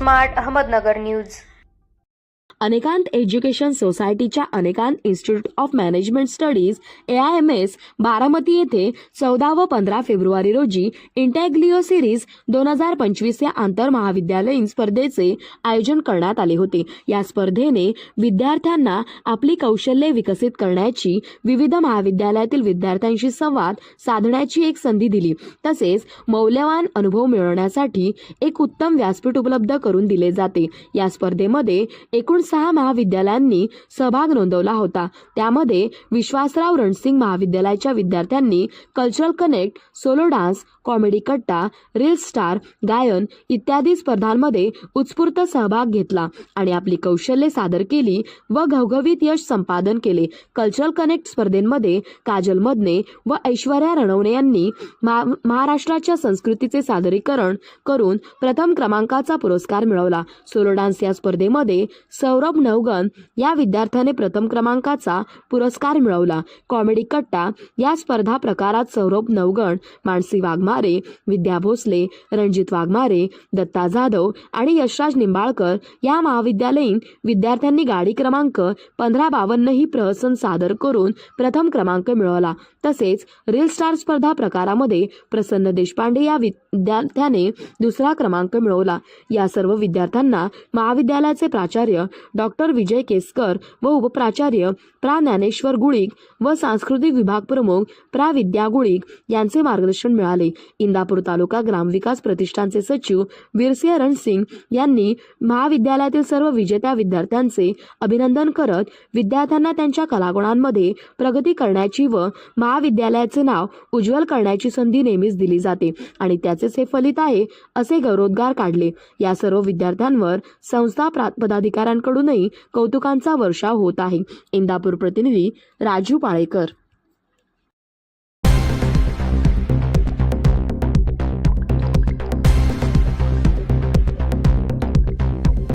Smart Ahmednagar news. Anekant education सोसायटीच्या Anekant institute of management studies AIMS Baramati येथे 14 व 15 फेब्रुवारी रोजी इंटॅग्लिओ सिरीज 2025 या आंतर महाविद्यालयीन स्पर्धेचे आयोजन करण्यात आले होते। या स्पर्धेने विद्यार्थ्यांना आपली कौशल्ये विकसित करण्याची, विविध महाविद्यालयातील विद्यार्थ्यांशी संवाद साधण्याची एक संधी दिली, तसेच मौल्यवान अनुभव मिळवण्यासाठी एक उत्तम व्यासपीठ उपलब्ध करून दिले जाते। या स्पर्धेमध्ये एकूण 6 महाविद्यालयांनी सहभाग नोंदवला होता। त्यामध्ये विश्वासराव रणसिंग महाविद्यालयाच्या विद्यार्थ्यांनी cultural connect, solo dance, comedy कट्टा, रील स्टार, गायन इत्यादी स्पर्धांमध्ये उत्स्फूर्त सहभाग घेतला आणि आपली कौशल्ये सादर केली व घवघवीत यश संपादन केले। कल्चरल कनेक्ट स्पर्धेमध्ये काजल मदने व ऐश्वर्या रणवणे यांनी महाराष्ट्राच्या संस्कृतीचे सादरीकरण करून प्रथम क्रमांकाचा पुरस्कार मिळवला। सोलो डान्स या स्पर्धेमध्ये सौरभ नवगन या विद्यार्थ्याने प्रथम क्रमांकाचा पुरस्कार मिळवला। कॉमेडी कट्टा या स्पर्धा प्रकारात सौरभ नवगन, मानसी वाघमारे, विद्या भोसले, रणजित वाघमारे, दत्ता जाधव आणि यशराज निंबाळकर या महाविद्यालयीन विद्यार्थ्यांनी गाडी क्रमांक 1552 ही प्रहसन सादर करून प्रथम क्रमांक मिळवला। तसेच रील स्टार स्पर्धा प्रकारामध्ये प्रसन्न देशपांडे या विद्यार्थ्याने दुसरा क्रमांक मिळवला। या सर्व विद्यार्थ्यांना महाविद्यालयाचे प्राचार्य डॉक्टर विजय केसकर व उपप्राचार्य प्रा ज्ञानेश्वर गुळिक व सांस्कृतिक विभाग प्रमुख प्रा विद्या गुळिक यांचे मार्गदर्शन मिळाले। इंदापूर तालुका ग्रामविकास प्रतिष्ठानचे सचिव वीरसिंह रणसिंग यांनी महाविद्यालयातील सर्व विजेत्या विद्यार्थ्यांचे अभिनंदन करत विद्यार्थ्यांना त्यांच्या कलागुणांमध्ये प्रगती करण्याची व महाविद्यालयाचे नाव उज्ज्वल करण्याची संधी नेहमीच दिली जाते आणि त्याचेच हे फलित आहे असे गौरवोद्गार काढले। या सर्व विद्यार्थ्यांवर संस्था पदाधिकाऱ्यांकडूनही कौतुकांचा वर्षाव होत आहे। इंदापूर प्रतिनिधी राजू पाळेकर।